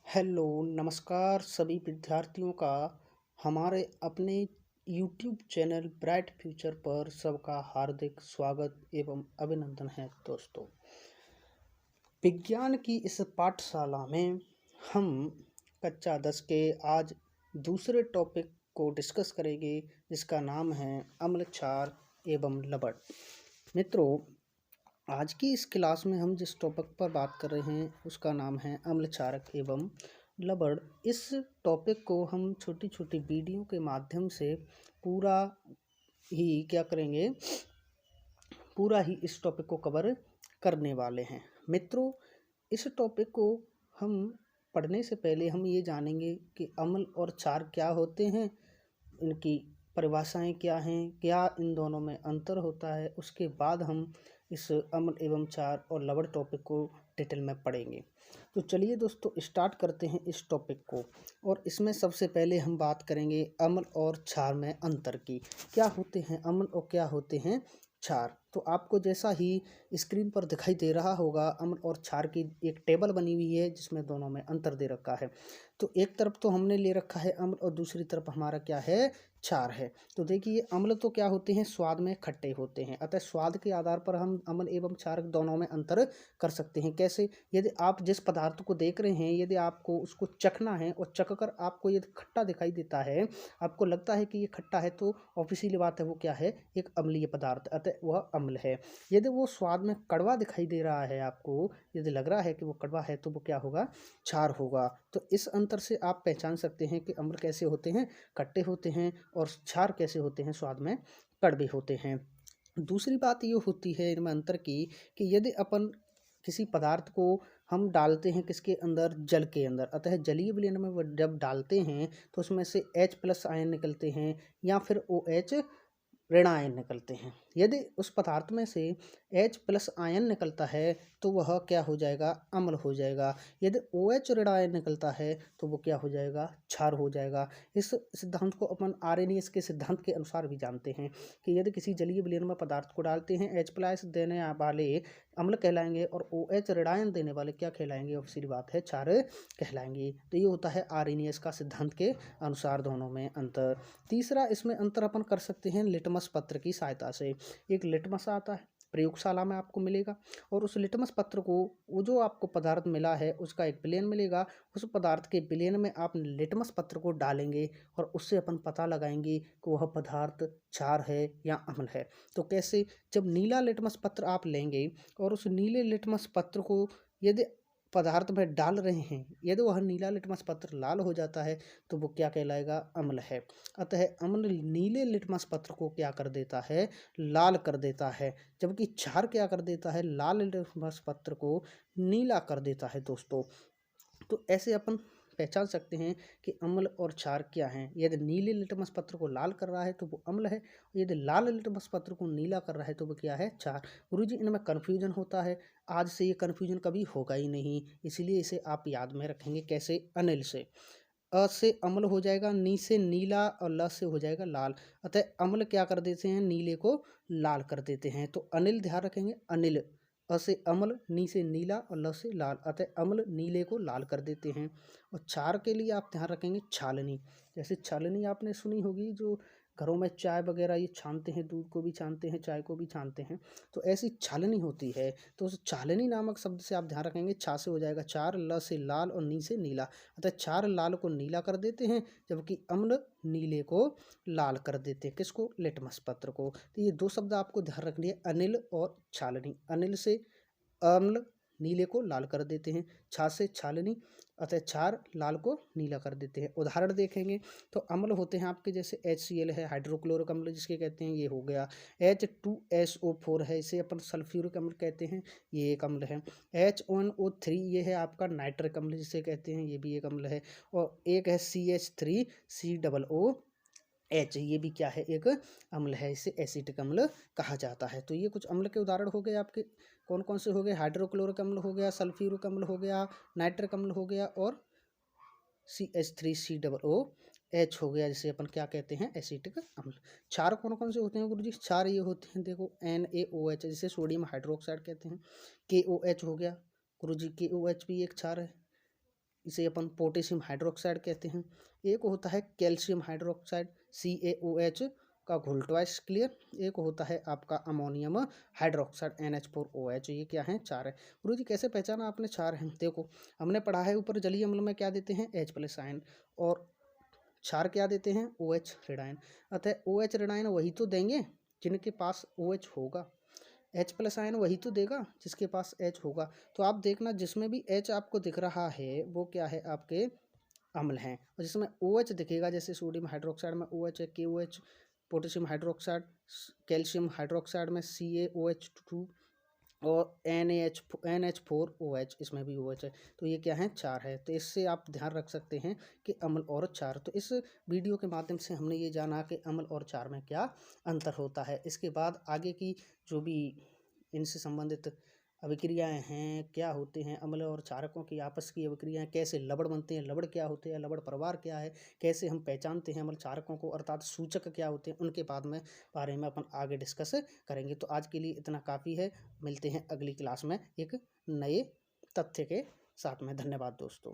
Hello, नमस्कार सभी विद्यार्थियों का हमारे अपने यूट्यूब चैनल ब्राइट फ्यूचर पर सबका हार्दिक स्वागत एवं अभिनंदन है दोस्तों। विज्ञान की इस पाठशाला में हम कक्षा 10 के आज दूसरे टॉपिक को डिस्कस करेंगे, जिसका नाम है अम्ल क्षार एवं लवण। मित्रों, आज की इस क्लास में हम जिस टॉपिक पर बात कर रहे हैं उसका नाम है अम्ल क्षारक एवं लवण। इस टॉपिक को हम छोटी छोटी वीडियो के माध्यम से पूरा ही क्या करेंगे, पूरा ही इस टॉपिक को कवर करने वाले हैं। मित्रों, इस टॉपिक को हम पढ़ने से पहले हम ये जानेंगे कि अम्ल और क्षार क्या होते हैं, इनकी परिभाषाएं क्या हैं, क्या इन दोनों में अंतर होता है। उसके बाद हम इस अम्ल एवं क्षार और लवण टॉपिक को डिटेल में पढ़ेंगे। तो चलिए दोस्तों, स्टार्ट करते हैं इस टॉपिक को। और इसमें सबसे पहले हम बात करेंगे अम्ल और क्षार में अंतर की। क्या होते हैं अम्ल और क्या होते हैं क्षार। तो आपको जैसा ही स्क्रीन पर दिखाई दे रहा होगा, अम्ल और क्षार की एक टेबल बनी हुई है जिसमें दोनों में अंतर दे रखा है। तो एक तरफ तो हमने ले रखा है अम्ल और दूसरी तरफ हमारा क्या है, क्षार है। तो देखिए, अम्ल तो क्या होते हैं, स्वाद में खट्टे होते हैं। अतः स्वाद के आधार पर हम अम्ल एवं क्षार दोनों में अंतर कर सकते हैं। कैसे? यदि आप जिस पदार्थ को देख रहे हैं, यदि आपको उसको चखना है और चखकर आपको यदि खट्टा दिखाई देता है, आपको लगता है कि ये खट्टा है, तो ऑब्वियसली बात है वो क्या है, एक अम्लीय पदार्थ, अतः वह अम्ल है। यदि वो स्वाद में कड़वा दिखाई दे रहा है, आपको यदि लग रहा है कि वो कड़वा है, तो वो क्या होगा, क्षार होगा। तो इस अंतर से आप पहचान सकते हैं कि अम्ल कैसे होते हैं, खट्टे होते हैं, और क्षार कैसे होते हैं, स्वाद में कड़वे होते हैं। दूसरी बात ये होती है इनमें अंतर की, कि यदि अपन किसी पदार्थ को हम डालते हैं किसके अंदर, जल के अंदर, अतः जलीय विलयन में वो जब डालते हैं तो उसमें से H+ आयन निकलते हैं या फिर OH ऋण आयन निकलते हैं। यदि उस पदार्थ में से H+ आयन निकलता है तो वह क्या हो जाएगा, अम्ल हो जाएगा। यदि OH ऋण आयन निकलता है तो वो क्या हो जाएगा, क्षार हो जाएगा। इस सिद्धांत को अपन आर्हेनियस के सिद्धांत के अनुसार भी जानते हैं कि यदि किसी जलीय विलयन में पदार्थ को डालते हैं, H+ देने वाले अम्ल कहलाएंगे और OH ऋण आयन देने वाले क्या कहलाएंगे, ऑब्वियसली बात है, क्षार कहलाएंगे। तो ये होता है आर्हेनियस का सिद्धांत के अनुसार दोनों में अंतर। तीसरा इसमें अंतर अपन कर सकते हैं लिटमस पत्र की सहायता से। एक लिटमस आता है, प्रयोगशाला में आपको मिलेगा, और उस लिटमस पत्र को, वो जो आपको पदार्थ मिला है उसका एक विलयन मिलेगा, उस पदार्थ के विलयन में आप लिटमस पत्र को डालेंगे और उससे अपन पता लगाएंगे कि वह पदार्थ क्षार है या अम्ल है। तो कैसे? जब नीला लिटमस पत्र आप लेंगे और उस नीले लिटमस पत्र को यदि पदार्थ में डाल रहे हैं, यदि वह नीला लिटमस पत्र लाल हो जाता है तो वो क्या कहलाएगा, अम्ल है। अतः अम्ल नीले लिटमस पत्र को क्या कर देता है, लाल कर देता है, जबकि क्षार क्या कर देता है, लाल लिटमस पत्र को नीला कर देता है दोस्तों। तो ऐसे अपन पहचान सकते हैं कि अम्ल और क्षार क्या हैं। यदि नीले लिटमस पत्र को लाल कर रहा है तो वो अम्ल है, और यदि लाल लिटमस पत्र को नीला कर रहा है तो वो क्या है, क्षार। गुरुजी, इनमें कन्फ्यूजन होता है। आज से ये कन्फ्यूजन कभी होगा ही नहीं, इसलिए इसे आप याद में रखेंगे। कैसे? अनिल से से अम्ल हो जाएगा, नी से नीला और ल से हो जाएगा लाल। अतः अम्ल क्या कर देते हैं, नीले को लाल कर देते हैं। तो अनिल ध्यान रखेंगे, अनिल, अ से अम्ल, नी से नीला और ल से लाल, अतः अम्ल नीले को लाल कर देते हैं। और क्षार के लिए आप ध्यान रखेंगे छालनी। जैसे छालनी आपने सुनी होगी, जो घरों में चाय वगैरह ये छानते हैं, दूध को भी छानते हैं, चाय को भी छानते हैं, तो ऐसी छालनी होती है। तो उस छालनी नामक शब्द से आप ध्यान रखेंगे, छा से हो जाएगा चार, ल से लाल और नी से नीला, अतः क्षार लाल को नीला कर देते हैं, जबकि अम्ल नीले को लाल कर देते हैं। किसको? लिटमस पत्र को। तो ये दो शब्द आपको ध्यान रखनी है, अनिल और छालनी। अनिल से अम्ल नीले को लाल कर देते हैं, छा से छालनी, अतः क्षार लाल को नीला कर देते हैं। उदाहरण देखेंगे तो अम्ल होते हैं आपके, जैसे HCl है, हाइड्रोक्लोरिक अम्ल जिसके कहते हैं, ये हो गया। H2SO4 है, इसे अपन सल्फ्यूरिक अम्ल कहते हैं, ये एक अम्ल है। H1O3 ये है आपका नाइट्रिक अम्ल जिसे कहते हैं, ये भी एक अम्ल है। और एक है CH3COOH, ये भी क्या है, एक अम्ल है, इसे एसिटिक अम्ल कहा जाता है। तो ये कुछ अम्ल के उदाहरण हो गए आपके। कौन कौन से हो गए? हाइड्रोक्लोरिक अम्ल हो गया, सल्फ्यूरिक अम्ल हो गया, नाइट्रिक अम्ल हो गया, और CH3COOH हो गया, जिसे अपन क्या कहते हैं, एसिटिक अम्ल। क्षार कौन कौन से होते हैं गुरुजी? क्षार ये होते हैं, देखो, NaOH, जिसे सोडियम हाइड्रोक्साइड कहते हैं। KOH हो गया गुरुजी, KOH भी एक क्षार है। इसे अपन पोटेशियम हाइड्रोक्साइड कहते हैं। एक होता है कैल्शियम हाइड्रोक्साइड CaOH का घोल ट्वाइस क्लियर। एक होता है आपका अमोनियम हाइड्रोक्साइड NH4OH। ये क्या है? चार है। गुरुजी कैसे पहचाना आपने चार हैं? देखो हमने पढ़ा है ऊपर जलीय अम्ल में क्या देते हैं? H+ आयन, और क्षार क्या देते हैं? OH ऋणायन। अतः OH ऋणायन वही तो देंगे जिनके पास OH होगा, H+ आयन वही तो देगा जिसके पास H होगा। तो आप देखना जिसमें भी H आपको दिख रहा है वो क्या है? आपके अम्ल हैं। और जिसमें OH दिखेगा, जैसे सोडियम हाइड्रोक्साइड में OH है KOH, potassium hydroxide, calcium hydroxide में CaOH2, और NH4OH इसमें भी OH है। तो ये क्या है? चार है। तो इससे आप ध्यान रख सकते हैं कि अम्ल और क्षार। तो इस वीडियो के माध्यम से हमने ये जाना कि अम्ल और क्षार में क्या अंतर होता है। इसके बाद आगे की जो भी इनसे संबंधित अभिक्रियाएं हैं, क्या होते हैं अम्ल और क्षारकों की आपस की अभिक्रियाएं, कैसे लवण बनते हैं, लवण क्या होते हैं, लवण प्रवाह क्या है, कैसे हम पहचानते हैं अम्ल क्षारकों को, अर्थात सूचक क्या होते हैं, उनके बारे में अपन आगे डिस्कस करेंगे। तो आज के लिए इतना काफ़ी है। मिलते हैं अगली क्लास में एक नए तथ्य के साथ में। धन्यवाद दोस्तों।